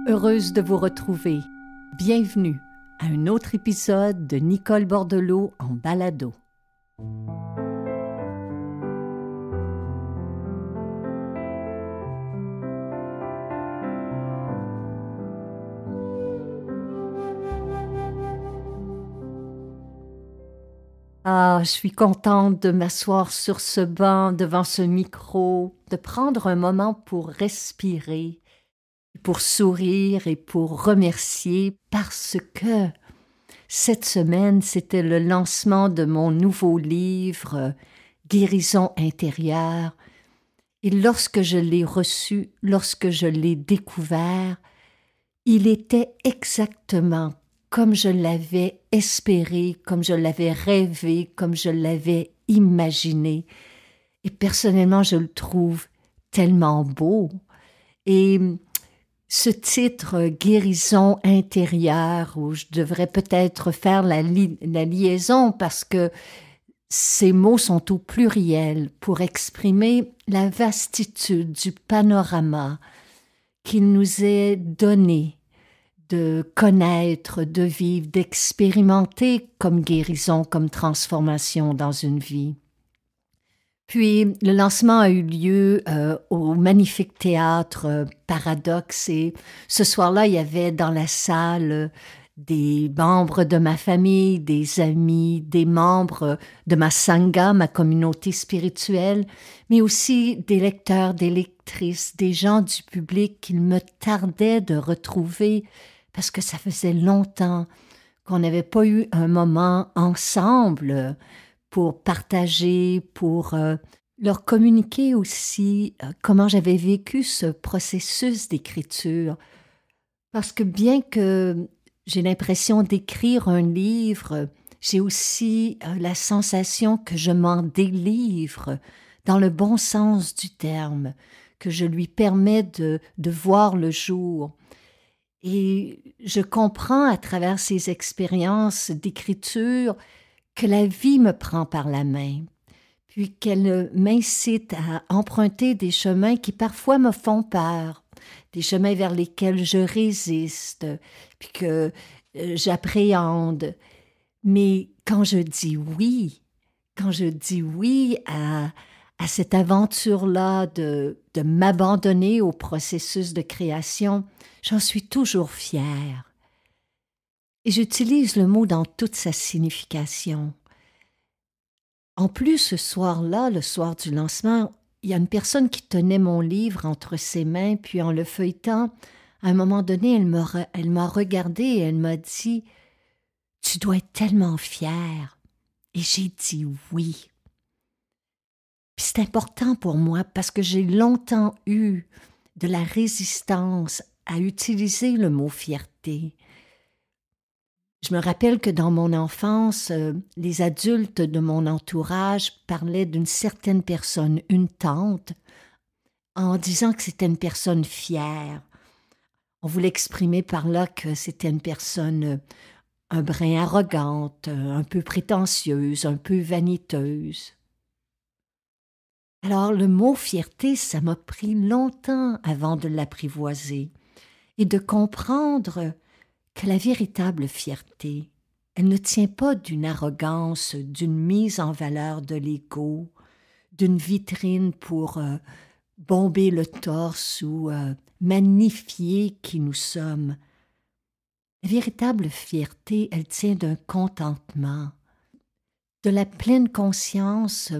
Heureuse de vous retrouver. Bienvenue à un autre épisode de Nicole Bordelot en balado. Ah, je suis contente de m'asseoir sur ce banc devant ce micro, de prendre un moment pour respirer, pour sourire et pour remercier parce que cette semaine, c'était le lancement de mon nouveau livre « Guérison intérieure ». Et lorsque je l'ai reçu, lorsque je l'ai découvert, il était exactement comme je l'avais espéré, comme je l'avais rêvé, comme je l'avais imaginé. Et personnellement, je le trouve tellement beau. Et ce titre « Guérison intérieure » où je devrais peut-être faire la liaison parce que ces mots sont au pluriel pour exprimer la vastitude du panorama qu'il nous est donné de connaître, de vivre, d'expérimenter comme guérison, comme transformation dans une vie. Puis, le lancement a eu lieu au magnifique théâtre Paradoxe et ce soir-là, il y avait dans la salle des membres de ma famille, des amis, des membres de ma sangha, ma communauté spirituelle, mais aussi des lecteurs, des lectrices, des gens du public qu'il me tardait de retrouver parce que ça faisait longtemps qu'on n'avait pas eu un moment ensemble pour partager, pour leur communiquer aussi comment j'avais vécu ce processus d'écriture. Parce que bien que j'ai l'impression d'écrire un livre, j'ai aussi la sensation que je m'en délivre dans le bon sens du terme, que je lui permets de voir le jour. Et je comprends à travers ces expériences d'écriture que la vie me prend par la main, puis qu'elle m'incite à emprunter des chemins qui parfois me font peur, des chemins vers lesquels je résiste, puis que j'appréhende. Mais quand je dis oui à cette aventure-là de m'abandonner au processus de création, j'en suis toujours fière. Et j'utilise le mot dans toute sa signification. En plus, ce soir-là, le soir du lancement, il y a une personne qui tenait mon livre entre ses mains, puis en le feuilletant, à un moment donné, elle m'a regardée et elle m'a dit « Tu dois être tellement fière ». Et j'ai dit oui. Puis c'est important pour moi parce que j'ai longtemps eu de la résistance à utiliser le mot fierté. Je me rappelle que dans mon enfance, les adultes de mon entourage parlaient d'une certaine personne, une tante, en disant que c'était une personne fière. On voulait exprimer par là que c'était une personne un brin arrogante, un peu prétentieuse, un peu vaniteuse. Alors le mot fierté, ça m'a pris longtemps avant de l'apprivoiser et de comprendre que la véritable fierté, elle ne tient pas d'une arrogance, d'une mise en valeur de l'ego, d'une vitrine pour bomber le torse ou magnifier qui nous sommes. La véritable fierté, elle tient d'un contentement, de la pleine conscience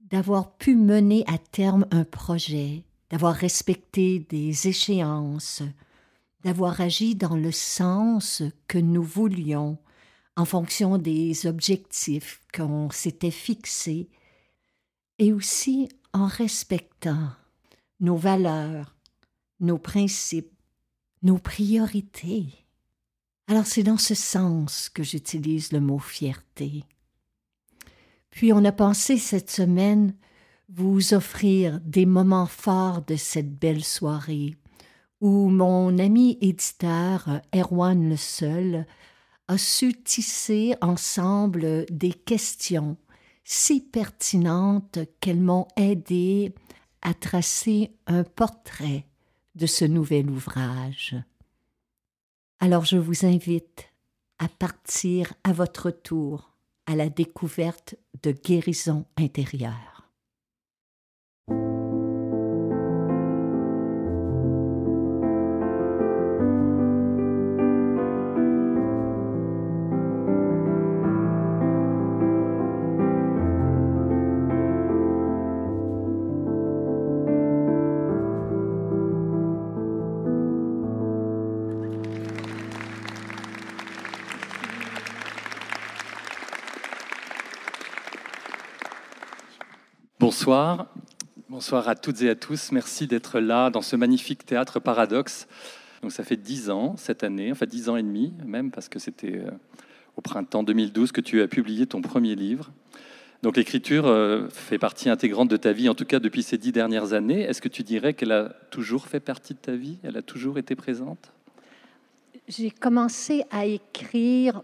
d'avoir pu mener à terme un projet, d'avoir respecté des échéances, d'avoir agi dans le sens que nous voulions, en fonction des objectifs qu'on s'était fixés, et aussi en respectant nos valeurs, nos principes, nos priorités. Alors c'est dans ce sens que j'utilise le mot fierté. Puis on a pensé cette semaine vous offrir des moments forts de cette belle soirée, où mon ami éditeur, Erwan Le Seul, a su tisser ensemble des questions si pertinentes qu'elles m'ont aidé à tracer un portrait de ce nouvel ouvrage. Alors je vous invite à partir à votre tour à la découverte de guérison intérieure. Bonsoir. Bonsoir à toutes et à tous. Merci d'être là dans ce magnifique théâtre Paradoxe. Donc ça fait 10 ans cette année, enfin 10 ans et demi même, parce que c'était au printemps 2012 que tu as publié ton premier livre. Donc l'écriture fait partie intégrante de ta vie, en tout cas depuis ces 10 dernières années. Est-ce que tu dirais qu'elle a toujours fait partie de ta vie? Elle a toujours été présente? J'ai commencé à écrire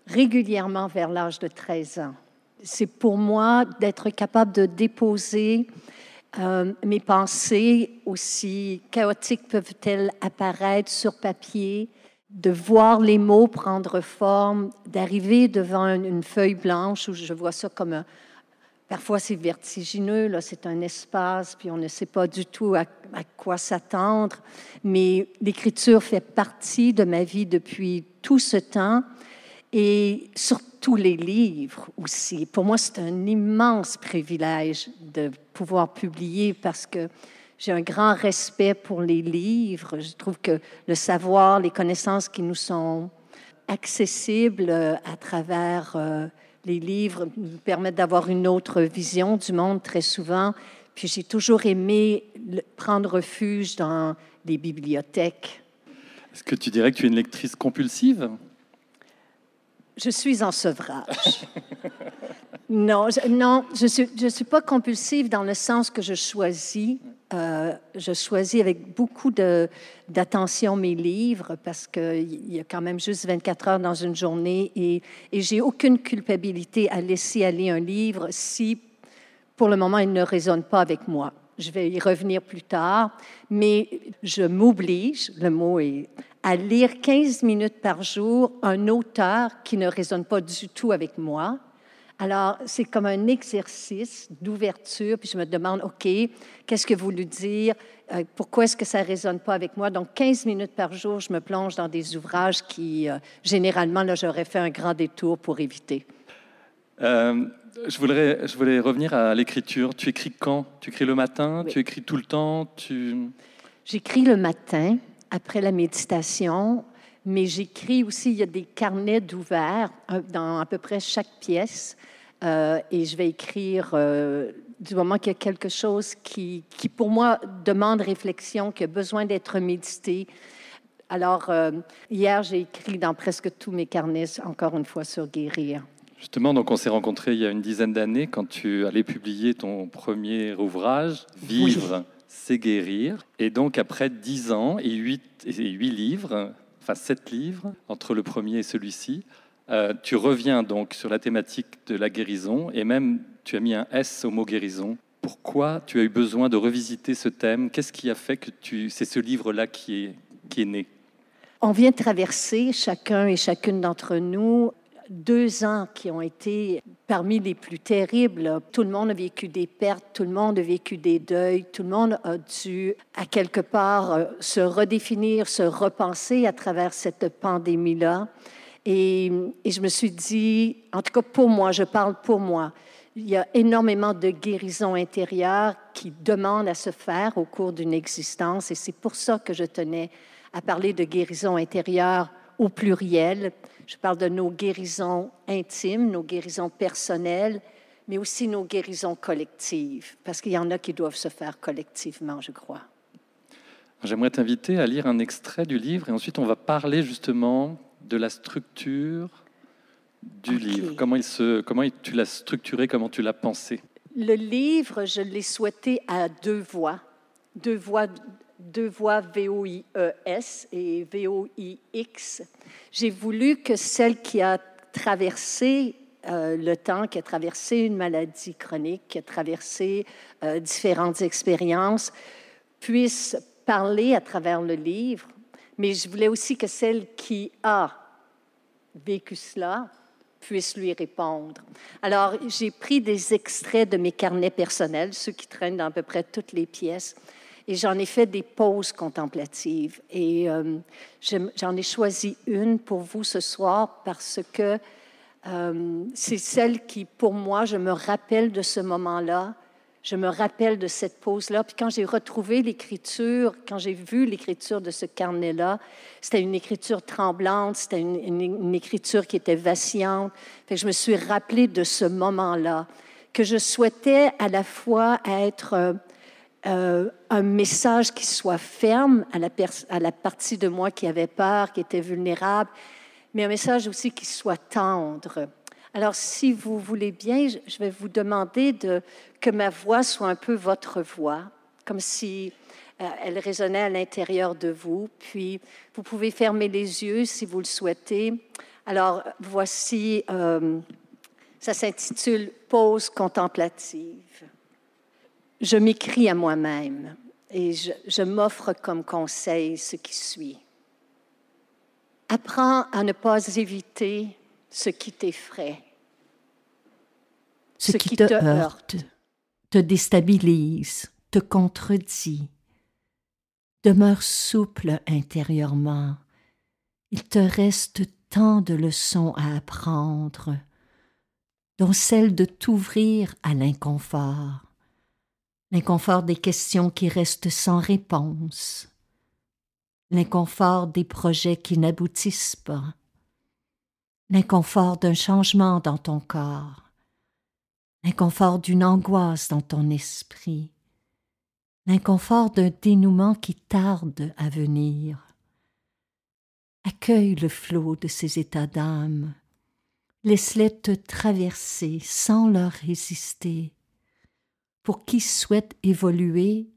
régulièrement vers l'âge de 13 ans. C'est pour moi d'être capable de déposer mes pensées, aussi chaotiques peuvent-elles apparaître sur papier, de voir les mots prendre forme, d'arriver devant une feuille blanche où je vois ça comme parfois c'est vertigineux, là, c'est un espace, puis on ne sait pas du tout à quoi s'attendre, mais l'écriture fait partie de ma vie depuis tout ce temps. Et surtout les livres aussi. Pour moi, c'est un immense privilège de pouvoir publier parce que j'ai un grand respect pour les livres. Je trouve que le savoir, les connaissances qui nous sont accessibles à travers les livres nous permettent d'avoir une autre vision du monde très souvent. Puis j'ai toujours aimé prendre refuge dans les bibliothèques. Est-ce que tu dirais que tu es une lectrice compulsive? Je suis en sevrage. Non, je suis pas compulsive dans le sens que je choisis avec beaucoup d'attention mes livres parce qu'il y a quand même juste 24 heures dans une journée et j'ai aucune culpabilité à laisser aller un livre si, pour le moment, il ne résonne pas avec moi. Je vais y revenir plus tard, mais je m'oblige, le mot est, à lire 15 minutes par jour un auteur qui ne résonne pas du tout avec moi. Alors, c'est comme un exercice d'ouverture, puis je me demande, OK, qu'est-ce que vous voulez dire? Pourquoi est-ce que ça ne résonne pas avec moi? Donc, 15 minutes par jour, je me plonge dans des ouvrages qui, généralement, là, j'aurais fait un grand détour pour éviter. Je voulais revenir à l'écriture. Tu écris quand? Tu écris le matin? Oui. Tu écris tout le temps? J'écris le matin, après la méditation, mais j'écris aussi, il y a des carnets d'ouvert dans à peu près chaque pièce, et je vais écrire du moment qu'il y a quelque chose qui, pour moi, demande réflexion, qui a besoin d'être médité. Alors, hier, j'ai écrit dans presque tous mes carnets, encore une fois, sur guérir. Justement, donc on s'est rencontrés il y a une dizaine d'années quand tu allais publier ton premier ouvrage, Vivre, oui. C'est guérir. Et donc après 10 ans et 8 livres, enfin 7 livres, entre le premier et celui-ci, tu reviens donc sur la thématique de la guérison et même tu as mis un S au mot guérison. Pourquoi tu as eu besoin de revisiter ce thème? Qu'est-ce qui a fait que c'est ce livre-là qui est né? On vient de traverser, chacun et chacune d'entre nous, 2 ans qui ont été parmi les plus terribles. Tout le monde a vécu des pertes, tout le monde a vécu des deuils, tout le monde a dû, à quelque part, se redéfinir, se repenser à travers cette pandémie-là. Et je me suis dit, en tout cas pour moi, je parle pour moi, il y a énormément de guérison intérieure qui demandent à se faire au cours d'une existence. Et c'est pour ça que je tenais à parler de guérison intérieure au pluriel. Je parle de nos guérisons intimes, nos guérisons personnelles, mais aussi nos guérisons collectives, parce qu'il y en a qui doivent se faire collectivement, je crois. J'aimerais t'inviter à lire un extrait du livre et ensuite on va parler justement de la structure du livre. Comment tu l'as structuré, comment tu l'as pensé? Le livre, je l'ai souhaité à 2 voix. 2 voix V-O-I-E-S et V-O-I-X. J'ai voulu que celle qui a traversé le temps, qui a traversé une maladie chronique, qui a traversé différentes expériences, puisse parler à travers le livre, Mais je voulais aussi que celle qui a vécu cela puisse lui répondre. Alors, j'ai pris des extraits de mes carnets personnels, ceux qui traînent dans à peu près toutes les pièces, et j'en ai fait des pauses contemplatives. Et j'en ai choisi une pour vous ce soir parce que c'est celle qui, pour moi, je me rappelle de ce moment-là. Je me rappelle de cette pause-là. Puis quand j'ai retrouvé l'écriture, quand j'ai vu l'écriture de ce carnet-là, c'était une écriture tremblante, c'était une écriture qui était vacillante. Fait que je me suis rappelée de ce moment-là, que je souhaitais à la fois être un message qui soit ferme à la partie de moi qui avait peur, qui était vulnérable, mais un message aussi qui soit tendre. Alors, si vous voulez bien, je vais vous demander que ma voix soit un peu votre voix, comme si elle résonnait à l'intérieur de vous. Puis, vous pouvez fermer les yeux si vous le souhaitez. Alors, voici, ça s'intitule « Pause contemplative ». Je m'écris à moi-même et je m'offre comme conseil ce qui suit. Apprends à ne pas éviter ce qui t'effraie, ce qui te heurte, te déstabilise, te contredit. Demeure souple intérieurement. Il te reste tant de leçons à apprendre, dont celle de t'ouvrir à l'inconfort. L'inconfort des questions qui restent sans réponse, l'inconfort des projets qui n'aboutissent pas, l'inconfort d'un changement dans ton corps, l'inconfort d'une angoisse dans ton esprit, l'inconfort d'un dénouement qui tarde à venir. Accueille le flot de ces états d'âme, laisse-les te traverser sans leur résister. Pour qui souhaite évoluer,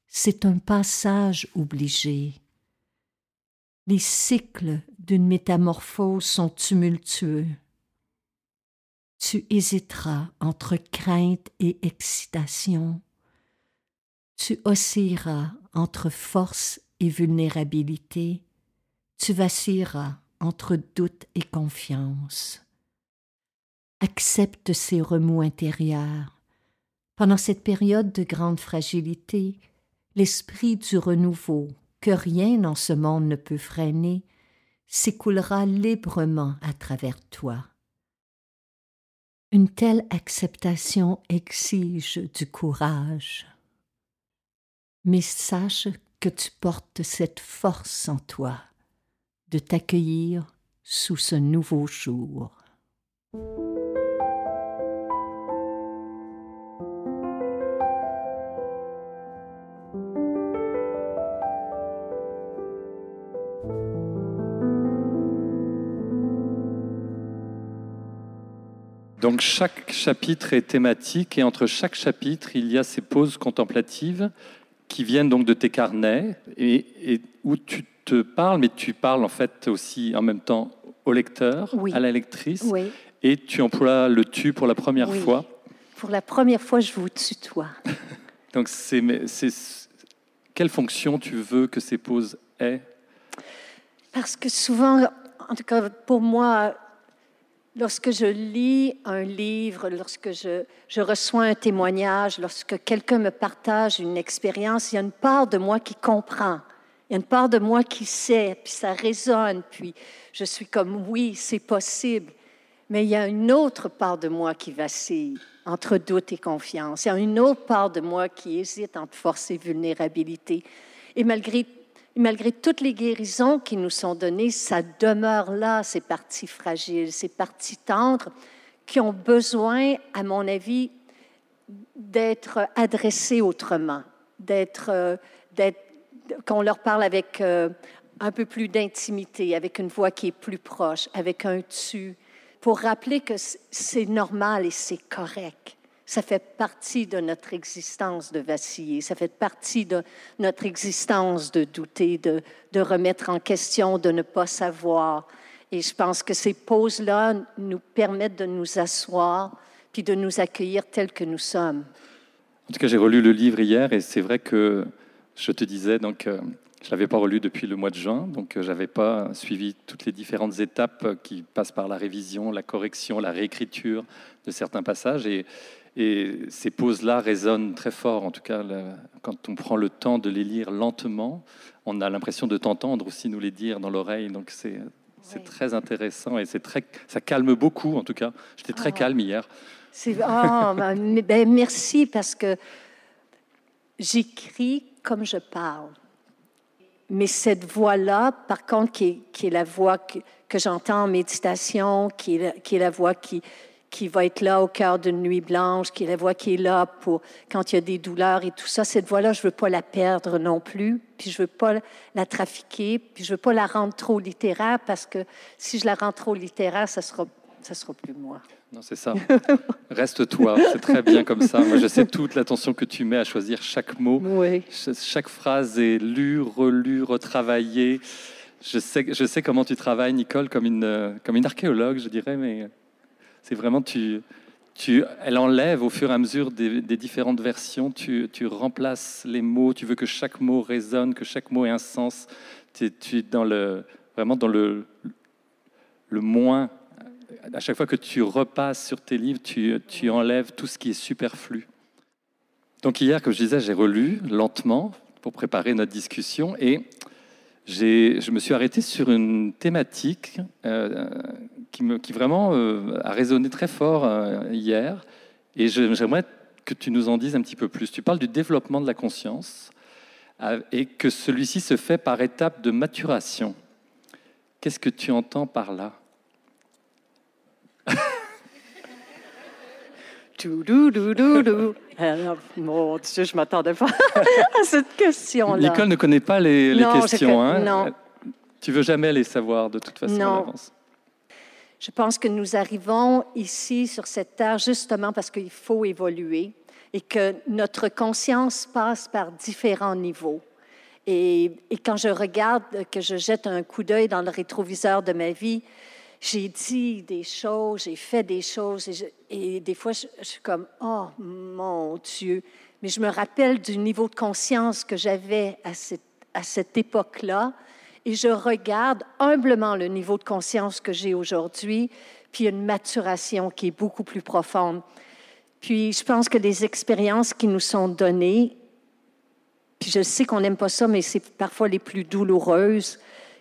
c'est un passage obligé. Les cycles d'une métamorphose sont tumultueux. Tu hésiteras entre crainte et excitation. Tu oscilleras entre force et vulnérabilité. Tu vacilleras entre doute et confiance. Accepte ces remous intérieurs. Pendant cette période de grande fragilité, l'esprit du renouveau, que rien en ce monde ne peut freiner, s'écoulera librement à travers toi. Une telle acceptation exige du courage. Mais sache que tu portes cette force en toi de t'accueillir sous ce nouveau jour. Donc chaque chapitre est thématique et entre chaque chapitre, il y a ces pauses contemplatives qui viennent donc de tes carnets et où tu te parles, mais tu parles en fait aussi en même temps au lecteur, oui. à la lectrice, oui. Et tu emploies le tu pour la première oui. fois. Pour la première fois, je vous tutoie. Donc quelle fonction tu veux que ces pauses aient? Parce que souvent, en tout cas pour moi, lorsque je lis un livre, lorsque je reçois un témoignage, lorsque quelqu'un me partage une expérience, il y a une part de moi qui comprend. Il y a une part de moi qui sait, puis ça résonne, puis je suis comme, oui, c'est possible. Mais il y a une autre part de moi qui vacille entre doute et confiance. Il y a une autre part de moi qui hésite entre force et vulnérabilité. Et malgré toutes les guérisons qui nous sont données, ça demeure là, ces parties fragiles, ces parties tendres qui ont besoin, à mon avis, d'être adressées autrement, qu'on leur parle avec un peu plus d'intimité, avec une voix qui est plus proche, avec un tu, pour rappeler que c'est normal et c'est correct. Ça fait partie de notre existence de vaciller, ça fait partie de notre existence de douter, de remettre en question, de ne pas savoir. Et je pense que ces pauses-là nous permettent de nous asseoir puis de nous accueillir tels que nous sommes. En tout cas, j'ai relu le livre hier et c'est vrai que Je te disais, donc, je ne l'avais pas relu depuis le mois de juin, donc je n'avais pas suivi toutes les différentes étapes qui passent par la révision, la correction, la réécriture de certains passages. Et ces pauses-là résonnent très fort, en tout cas, quand on prend le temps de les lire lentement, on a l'impression de t'entendre aussi nous les dire dans l'oreille, donc c'est très intéressant et ça calme beaucoup, en tout cas. J'étais très calme hier. Merci, parce que j'écris comme je parle. Mais cette voix-là, par contre, qui est la voix que j'entends en méditation, qui est la voix qui va être là au cœur d'une nuit blanche, qui est la voix qui est là pour quand il y a des douleurs et tout ça, cette voix-là, je ne veux pas la perdre non plus, puis je ne veux pas la trafiquer, puis je ne veux pas la rendre trop littéraire, parce que si je la rends trop littéraire, ça sera plus moi. Non, c'est ça. Reste toi, c'est très bien comme ça. Moi, je sais toute l'attention que tu mets à choisir chaque mot. Oui. Chaque phrase est lue, relue, retravaillée. Je sais comment tu travailles, Nicole, comme une archéologue, je dirais, mais c'est vraiment elle enlève au fur et à mesure des différentes versions. Tu remplaces les mots. Tu veux que chaque mot résonne, que chaque mot ait un sens. Tu es vraiment dans le moins. À chaque fois que tu repasses sur tes livres, tu enlèves tout ce qui est superflu. Donc hier, comme je disais, j'ai relu lentement pour préparer notre discussion et je me suis arrêté sur une thématique qui vraiment a résonné très fort hier, et j'aimerais que tu nous en dises un petit peu plus. Tu parles du développement de la conscience et que celui-ci se fait par étapes de maturation. Qu'est-ce que tu entends par là ? Alors, mon Dieu, je ne m'attendais pas à cette question-là. Nicole ne connaît pas les questions. Non. Tu ne veux jamais les savoir de toute façon en avance. Je pense que nous arrivons ici sur cette terre justement parce qu'il faut évoluer et que notre conscience passe par différents niveaux. Et quand je regarde, que je jette un coup d'œil dans le rétroviseur de ma vie, j'ai dit des choses, j'ai fait des choses, et des fois, je suis comme « Oh, mon Dieu! » Mais je me rappelle du niveau de conscience que j'avais à cette époque-là, et je regarde humblement le niveau de conscience que j'ai aujourd'hui, puis une maturation qui est beaucoup plus profonde. Puis je pense que les expériences qui nous sont données, puis je sais qu'on n'aime pas ça, mais c'est parfois les plus douloureuses,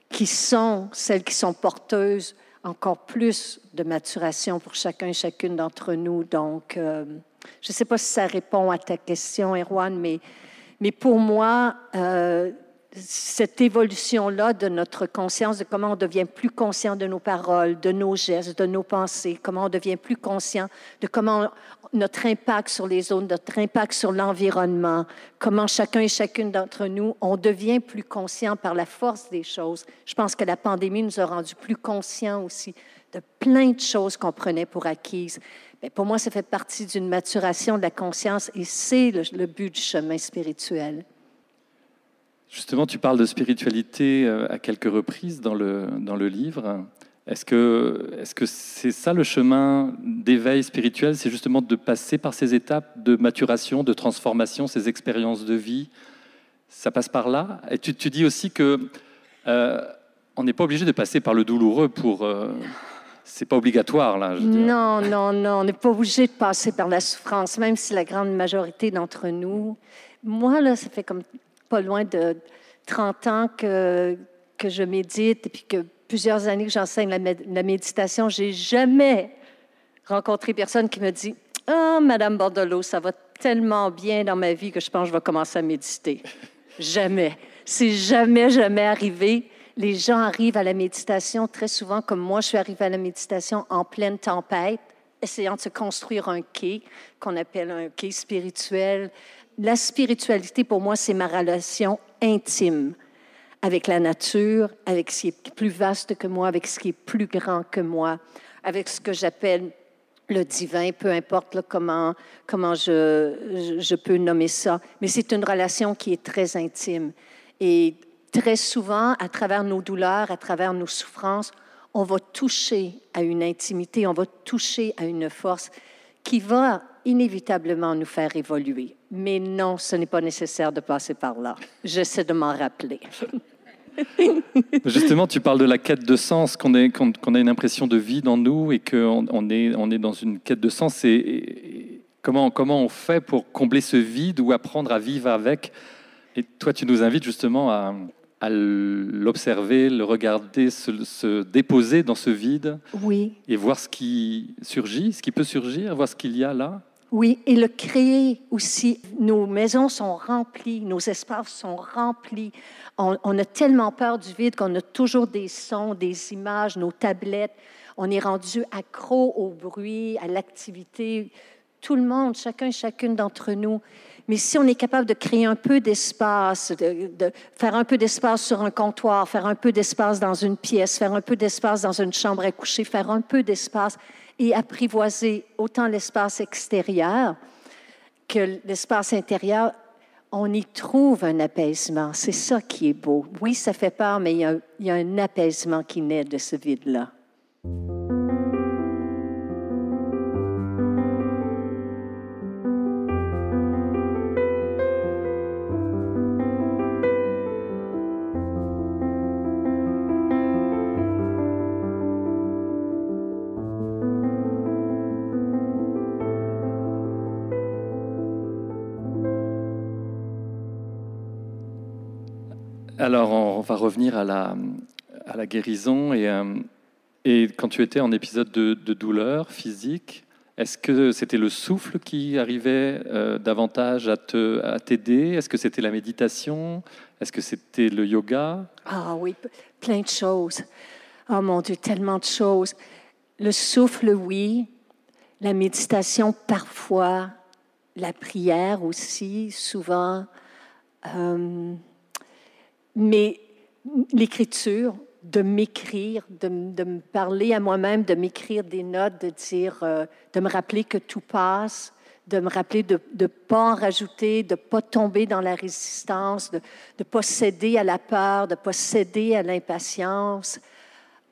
qui sont celles qui sont porteuses encore plus de maturation pour chacun et chacune d'entre nous. Donc, je ne sais pas si ça répond à ta question, Erwan, mais pour moi, cette évolution-là de notre conscience, de comment on devient plus conscient de nos paroles, de nos gestes, de nos pensées, comment on devient plus conscient de comment notre impact sur les autres, notre impact sur l'environnement, comment chacun et chacune d'entre nous, on devient plus conscient par la force des choses. Je pense que la pandémie nous a rendus plus conscients aussi de plein de choses qu'on prenait pour acquises. Mais pour moi, ça fait partie d'une maturation de la conscience et c'est le but du chemin spirituel. Justement, tu parles de spiritualité à quelques reprises dans le livre. Est-ce que c'est ça le chemin d'éveil spirituel? C'est justement de passer par ces étapes de maturation, de transformation, ces expériences de vie. Ça passe par là. Et tu dis aussi que on n'est pas obligé de passer par le douloureux pour... c'est pas obligatoire, là. Non, on n'est pas obligé de passer par la souffrance, même si la grande majorité d'entre nous... Moi, là, ça fait comme pas loin de 30 ans que je médite et puis que plusieurs années que j'enseigne la méditation. J'ai jamais rencontré personne qui me dit « Ah, Madame Bordelot, ça va tellement bien dans ma vie que je pense que je vais commencer à méditer. » Jamais. C'est jamais arrivé. Les gens arrivent à la méditation très souvent, comme moi, je suis arrivée à la méditation en pleine tempête, essayant de se construire un quai, qu'on appelle un quai spirituel. La spiritualité, pour moi, c'est ma relation intime avec la nature, avec ce qui est plus vaste que moi, avec ce qui est plus grand que moi, avec ce que j'appelle le divin, peu importe là, comment je peux nommer ça. Mais c'est une relation qui est très intime. Et très souvent, à travers nos douleurs, à travers nos souffrances, on va toucher à une intimité, on va toucher à une force qui va inévitablement nous faire évoluer. Mais non, ce n'est pas nécessaire de passer par là. J'essaie de m'en rappeler. Justement, tu parles de la quête de sens, qu'on a une impression de vide en nous et qu'on est dans une quête de sens. Et comment on fait pour combler ce vide ou apprendre à vivre avec? Et toi, tu nous invites justement à l'observer, le regarder, se déposer dans ce vide, oui, et voir ce qui surgit, ce qui peut surgir, voir ce qu'il y a là. Oui, et le créer aussi. Nos maisons sont remplies, nos espaces sont remplis. On a tellement peur du vide qu'on a toujours des sons, des images, nos tablettes. On est rendu accro au bruit, à l'activité. Tout le monde, chacune d'entre nous. Mais si on est capable de créer un peu d'espace, de faire un peu d'espace sur un comptoir, faire un peu d'espace dans une pièce, faire un peu d'espace dans une chambre à coucher, faire un peu d'espace et apprivoiser autant l'espace extérieur que l'espace intérieur, on y trouve un apaisement. C'est ça qui est beau. Oui, ça fait peur, mais il y a un apaisement qui naît de ce vide-là. Alors, on va revenir à la guérison. Et quand tu étais en épisode de douleur physique, est-ce que c'était le souffle qui arrivait davantage à t'aider? Est-ce que c'était la méditation? Est-ce que c'était le yoga? Ah oui, plein de choses. Oh mon Dieu, tellement de choses. Le souffle, oui. La méditation, parfois. La prière aussi, souvent. Mais l'écriture, de m'écrire, de me parler à moi-même, de m'écrire des notes, de dire, de me rappeler que tout passe, de me rappeler de ne pas en rajouter, de ne pas tomber dans la résistance, de ne pas céder à la peur, de ne pas céder à l'impatience.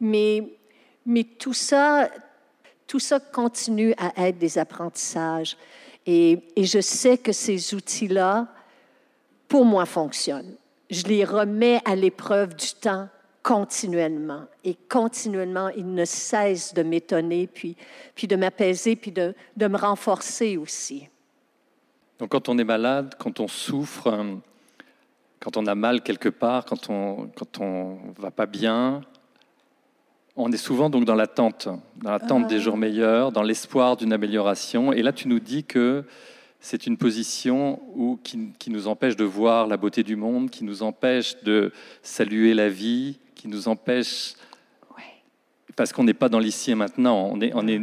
Mais tout ça continue à être des apprentissages. Et je sais que ces outils-là, pour moi, fonctionnent. Je les remets à l'épreuve du temps continuellement. Et continuellement, ils ne cessent de m'étonner, puis de m'apaiser, puis de me renforcer aussi. Donc quand on est malade, quand on souffre, quand on a mal quelque part, quand on va pas bien, on est souvent donc dans l'attente des jours meilleurs, dans l'espoir d'une amélioration. Et là, tu nous dis que c'est une position qui nous empêche de voir la beauté du monde, qui nous empêche de saluer la vie, qui nous empêche... Ouais. Parce qu'on n'est pas dans l'ici et maintenant, on est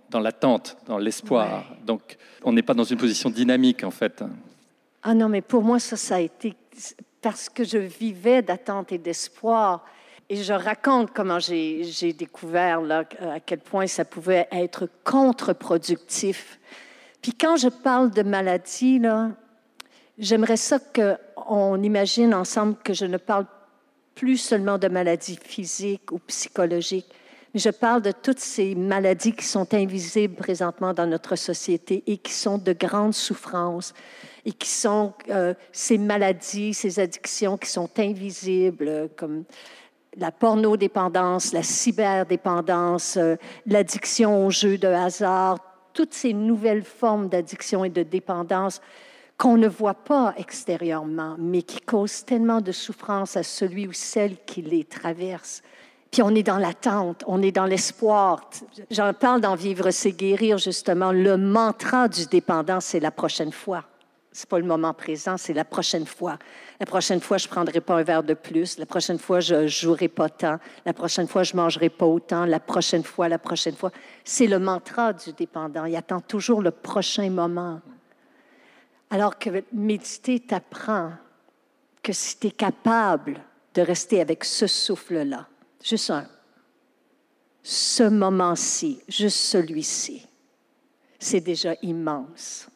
dans l'attente, dans l'espoir. Ouais. Donc, on n'est pas dans une position dynamique, en fait. Ah non, mais pour moi, ça a été... Parce que je vivais d'attente et d'espoir. Et je raconte comment j'ai découvert là, à quel point ça pouvait être contre-productif. Puis quand je parle de maladie, là, j'aimerais ça qu'on imagine ensemble que je ne parle plus seulement de maladies physiques ou psychologiques, mais je parle de toutes ces maladies qui sont invisibles présentement dans notre société et qui sont de grandes souffrances et qui sont ces maladies, ces addictions qui sont invisibles, comme la pornodépendance, la cyberdépendance, l'addiction aux jeux de hasard, toutes ces nouvelles formes d'addiction et de dépendance qu'on ne voit pas extérieurement, mais qui causent tellement de souffrance à celui ou celle qui les traverse. Puis on est dans l'attente, on est dans l'espoir. J'en parle dans Vivre, c'est guérir, justement. Le mantra du dépendant, c'est la prochaine fois. Ce n'est pas le moment présent, c'est la prochaine fois. La prochaine fois, je ne prendrai pas un verre de plus. La prochaine fois, je ne jouerai pas tant. La prochaine fois, je ne mangerai pas autant. La prochaine fois. C'est le mantra du dépendant. Il attend toujours le prochain moment. Alors que méditer t'apprend que si tu es capable de rester avec ce souffle-là, juste ce moment-ci, juste celui-ci, c'est déjà immense.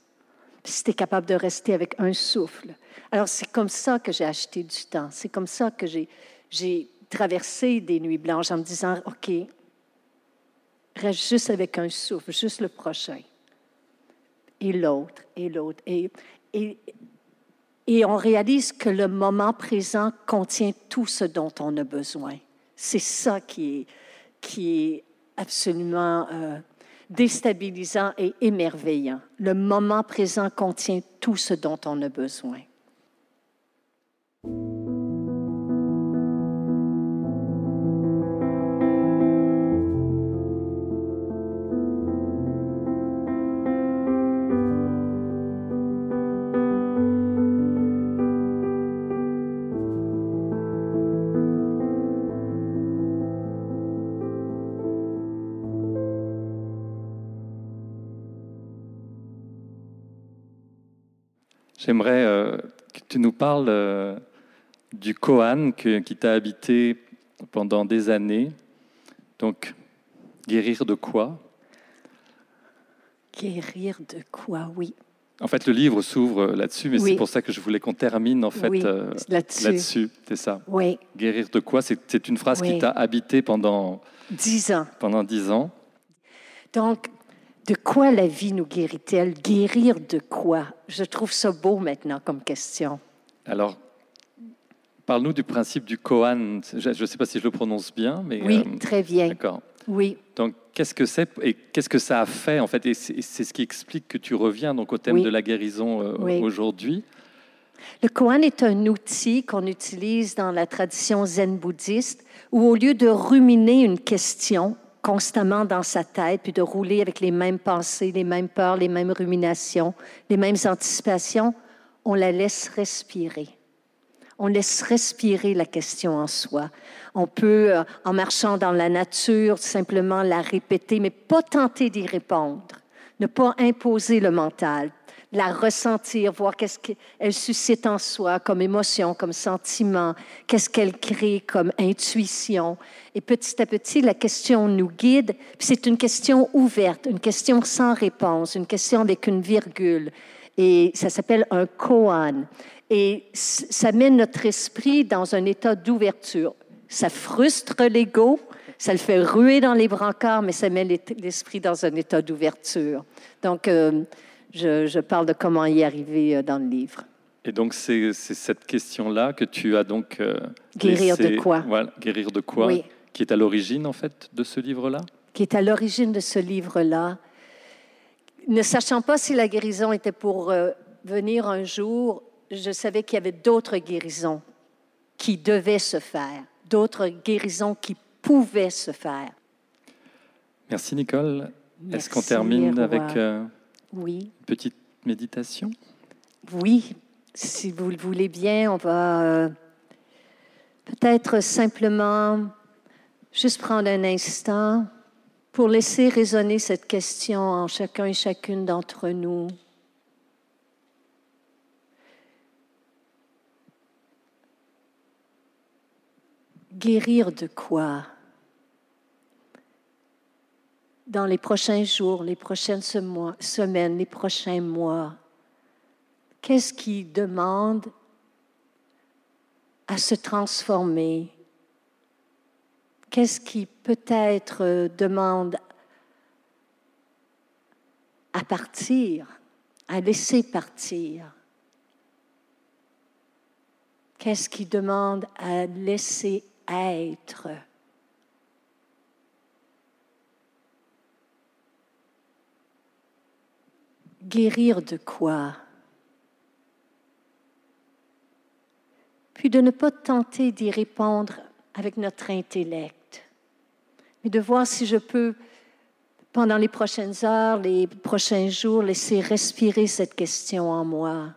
Si tu es capable de rester avec un souffle. Alors, c'est comme ça que j'ai acheté du temps. C'est comme ça que j'ai traversé des nuits blanches en me disant, OK, reste juste avec un souffle, juste le prochain. et l'autre, et l'autre. Et on réalise que le moment présent contient tout ce dont on a besoin. C'est ça qui est absolument déstabilisant et émerveillant. Le moment présent contient tout ce dont on a besoin. J'aimerais que tu nous parles du koan qui t'a habité pendant des années. Donc, guérir de quoi? Guérir de quoi, oui. En fait, le livre s'ouvre là-dessus, mais oui. C'est pour ça que je voulais qu'on termine en fait là-dessus. C'est ça. Oui. Guérir de quoi? C'est une phrase qui t'a habité pendant 10 ans. Pendant 10 ans. Donc, de quoi la vie nous guérit-elle? Guérir de quoi? Je trouve ça beau maintenant comme question. Alors, parle-nous du principe du koan. Je ne sais pas si je le prononce bien, mais... Oui, très bien. D'accord. Oui. Donc, qu'est-ce que c'est et qu'est-ce que ça a fait, en fait? Et c'est ce qui explique que tu reviens donc, au thème de la guérison aujourd'hui. Le koan est un outil qu'on utilise dans la tradition zen bouddhiste où, au lieu de ruminer une question constamment dans sa tête, puis de rouler avec les mêmes pensées, les mêmes peurs, les mêmes ruminations, les mêmes anticipations, on la laisse respirer. On laisse respirer la question en soi. On peut, en marchant dans la nature, simplement la répéter, mais pas tenter d'y répondre. Ne pas imposer le mental. La ressentir, voir qu'est-ce qu'elle suscite en soi comme émotion, comme sentiment, qu'est-ce qu'elle crée comme intuition. Et petit à petit, la question nous guide. Puis c'est une question ouverte, une question sans réponse, une question avec une virgule. Et ça s'appelle un koan. Et ça met notre esprit dans un état d'ouverture. Ça frustre l'ego, ça le fait ruer dans les brancards, mais ça met l'esprit dans un état d'ouverture. Donc, je parle de comment y arriver dans le livre. Et donc, c'est cette question-là que tu as donc guérir de quoi? Voilà, guérir de quoi, oui. Qui est à l'origine, en fait, de ce livre-là? Qui est à l'origine de ce livre-là. Ne sachant pas si la guérison était pour venir un jour, je savais qu'il y avait d'autres guérisons qui devaient se faire, d'autres guérisons qui pouvaient se faire. Merci, Nicole. Merci, est-ce qu'on termine avec une petite méditation? Oui, si vous le voulez bien, on va peut-être simplement juste prendre un instant pour laisser résonner cette question en chacun et chacune d'entre nous. Guérir de quoi? Dans les prochains jours, les prochaines semaines, les prochains mois, qu'est-ce qui demande à se transformer? Qu'est-ce qui peut-être demande à partir, à laisser partir? Qu'est-ce qui demande à laisser être? Guérir de quoi? Puis de ne pas tenter d'y répondre avec notre intellect, mais de voir si je peux, pendant les prochaines heures, les prochains jours, laisser respirer cette question en moi.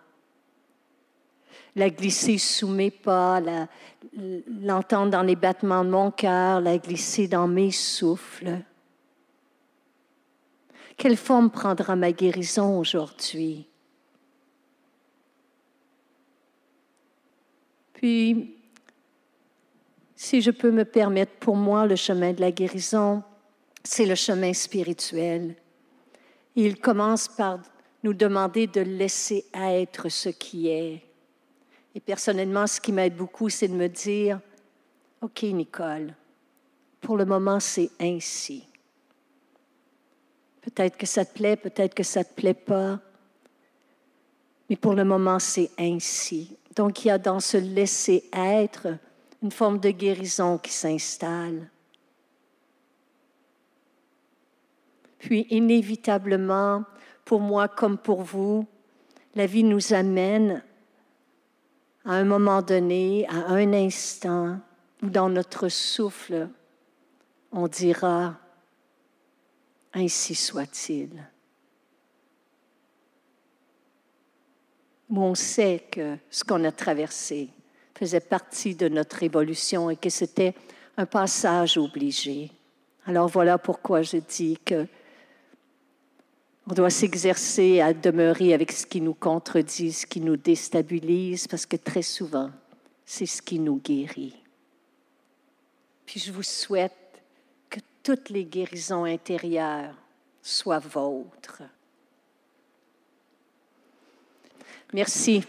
La glisser sous mes pas, l'entendre dans les battements de mon cœur, la glisser dans mes souffles. Quelle forme prendra ma guérison aujourd'hui? Puis, si je peux me permettre, pour moi, le chemin de la guérison, c'est le chemin spirituel. Il commence par nous demander de laisser être ce qui est. Et personnellement, ce qui m'aide beaucoup, c'est de me dire, « OK, Nicole, pour le moment, c'est ainsi. Peut-être que ça te plaît, peut-être que ça ne te plaît pas. Mais pour le moment, c'est ainsi. Donc, il y a dans ce laisser-être une forme de guérison qui s'installe. Puis, inévitablement, pour moi comme pour vous, la vie nous amène à un moment donné, à un instant, où dans notre souffle, on dira « Ainsi soit-il ». Où on sait que ce qu'on a traversé faisait partie de notre évolution et que c'était un passage obligé. Alors voilà pourquoi je dis que on doit s'exercer à demeurer avec ce qui nous contredit, ce qui nous déstabilise, parce que très souvent, c'est ce qui nous guérit. Puis je vous souhaite que toutes les guérisons intérieures soient vôtres. Merci.